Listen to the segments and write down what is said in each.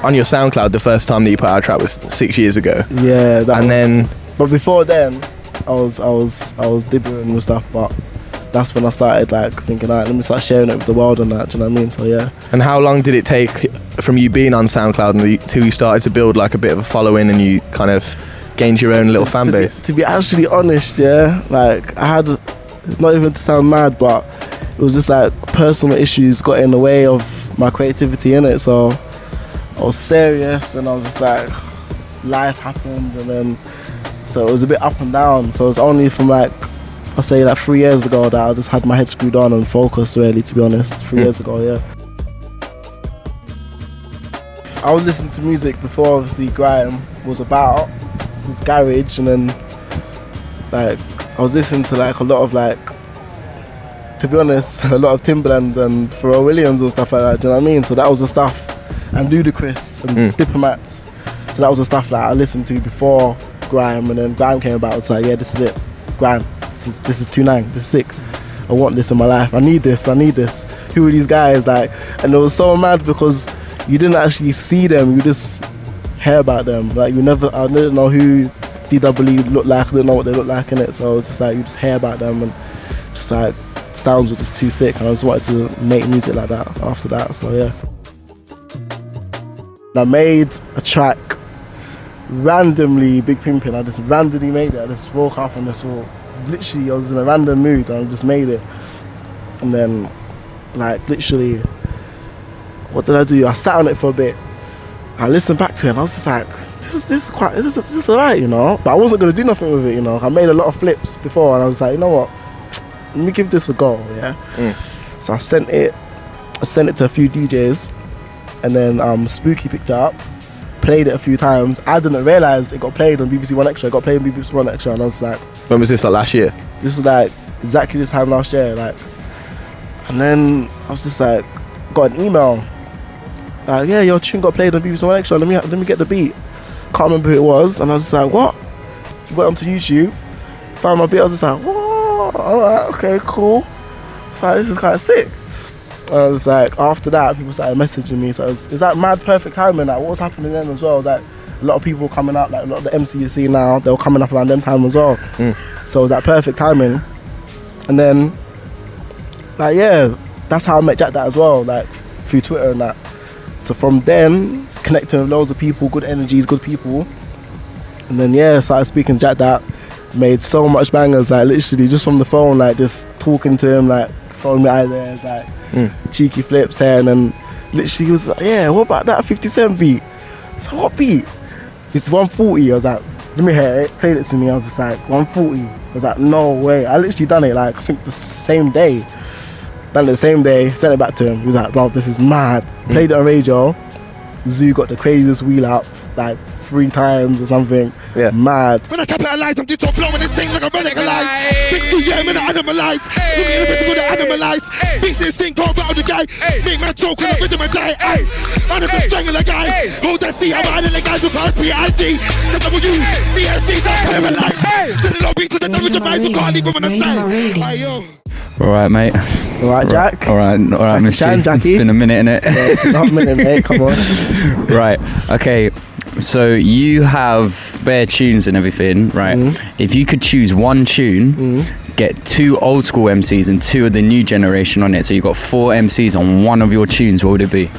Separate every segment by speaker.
Speaker 1: on your SoundCloud, the first time that you put out a track was 6 years ago.
Speaker 2: Yeah,
Speaker 1: then.
Speaker 2: But before then, I was dibbling with stuff. But that's when I started like thinking, alright, let me start sharing it with the world and that. Do you know what I mean? So yeah.
Speaker 1: And how long did it take from you being on SoundCloud till you started to build like a bit of a following and you kind of gained your own little fan base?
Speaker 2: To be actually honest, yeah, like I had, not even to sound mad, but it was just like personal issues got in the way of my creativity in it. So I was serious and I was just like, life happened, and then so it was a bit up and down. So it was only from like, I'll say like 3 years ago that I just had my head screwed on and focused, really, to be honest. 3 years ago, yeah. I was listening to music before obviously grime was about. It was garage, and then like I was listening to like a lot of like, to be honest, a lot of Timbaland and Pharrell Williams and stuff like that, do you know what I mean? So that was the stuff, and Ludacris and Diplomats. So that was the stuff that I listened to before grime, and then grime came about. It's like, yeah, this is it, grime. This is 2-9. This is sick. I want this in my life. I need this. Who are these guys? Like, and it was so mad because you didn't actually see them. You just hear about them. Like I didn't know who DWE looked like. I didn't know what they looked like in it. So it was just like you just hear about them and just like sounds were just too sick. And I just wanted to make music like that after that. So yeah. I made a track randomly, Big Pimpin'. I just randomly made it. I just woke up and just thought, literally I was in a random mood and I just made it. And then like literally, what did I do? I sat on it for a bit. I listened back to it and I was just like, this is alright, you know? But I wasn't gonna do nothing with it, you know? I made a lot of flips before and I was like, you know what? Let me give this a go, yeah? So I sent it to a few DJs, and then Spooky picked it up, played it a few times. I didn't realise it got played on BBC One Extra. It got played on BBC One Extra, and I was like,
Speaker 1: when was this, like last year?
Speaker 2: This was like exactly this time last year, like. And then I was just like, got an email, like, yeah, your tune got played on BBC One Extra. Let me get the beat. Can't remember who it was, and I was just like, what? Went onto YouTube, found my beat. I was just like, whoa, alright, okay, cool. So this is kind of sick. And I was like, after that, people started messaging me. So it was that mad perfect timing. Like, what was happening then as well? It was like a lot of people coming up, like a lot of the MCs you see now, they were coming up around them time as well. So it was that perfect timing. And then, like, yeah, that's how I met Jack That as well, like through Twitter and that. So from then, it's connecting with loads of people, good energies, good people. And then, yeah, started speaking to Jack That, made so much bangers, like literally just from the phone, like just talking to him, like throwing me ideas, like cheeky flips here, and then literally he was like, yeah, what about that 50 Cent beat? So what beat? It's 140. I was like, let me hear it. Played it to me. I was just like, 140. I was like, no way. I literally done it like I think the same day. Done it the same day, sent it back to him. He was like, bro, this is mad. Played it on radio. Zoo got the craziest wheel up, like 3 times or something. Yeah. Mad.
Speaker 3: When I capitalize, I'm just so blowing this thing like a radicalized. Big C, yeah, I'm gonna animalize. Look at the physical to animalize. Beats this thing, go battle the guy. Make my choke on the rhythm and die. I'm gonna strangle a guy. Hold that C, I'm handling the guys with past PIG. W, BSC's I'm paralyzed. Send it all beats to the double divide, we can't leave them on the side. Ayo.
Speaker 4: Alright, mate.
Speaker 2: Alright, Jack.
Speaker 4: Alright, Mischief. It's been a minute, innit?
Speaker 2: Yeah, it's not a minute, mate. Come on.
Speaker 4: Right, okay. So you have bare tunes and everything, right? If you could choose one tune, get 2 old school MCs and 2 of the new generation on it, so you've got 4 MCs on one of your tunes, what would it be?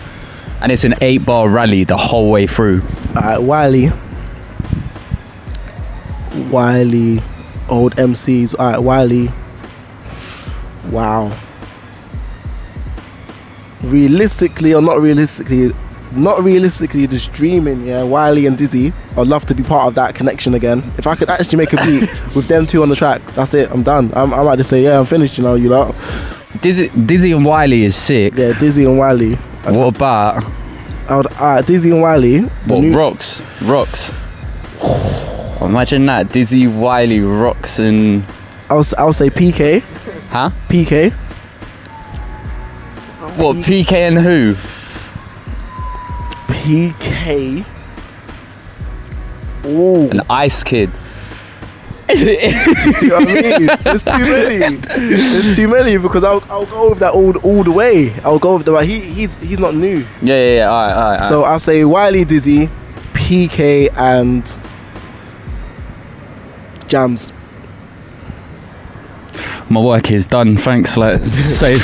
Speaker 4: And it's an 8-bar rally the whole way through.
Speaker 2: Alright, Wiley, old MCs. Alright, Wiley. Wow. Realistically or not realistically, just dreaming, yeah, Wiley and Dizzy. I'd love to be part of that connection again. If I could actually make a beat with them 2 on the track, that's it, I'm done. I might just say, yeah, I'm finished, you know, you lot.
Speaker 4: Dizzy and Wiley is sick.
Speaker 2: Yeah, Dizzy and Wiley.
Speaker 4: What about?
Speaker 2: Dizzy and Wiley.
Speaker 4: Rocks. Imagine that, Dizzy, Wiley, Rocks and...
Speaker 2: I'll say PK.
Speaker 4: Huh?
Speaker 2: PK.
Speaker 4: What, PK and who?
Speaker 2: PK. Ooh.
Speaker 4: An Ice Kid.
Speaker 2: You know what I mean? There's too many. There's too many because I'll go with that all the way. I'll go with the he's not new.
Speaker 4: Yeah. All right.
Speaker 2: So I'll say Wiley, Dizzy, PK, and Jams.
Speaker 4: My work is done. Thanks. Let's save.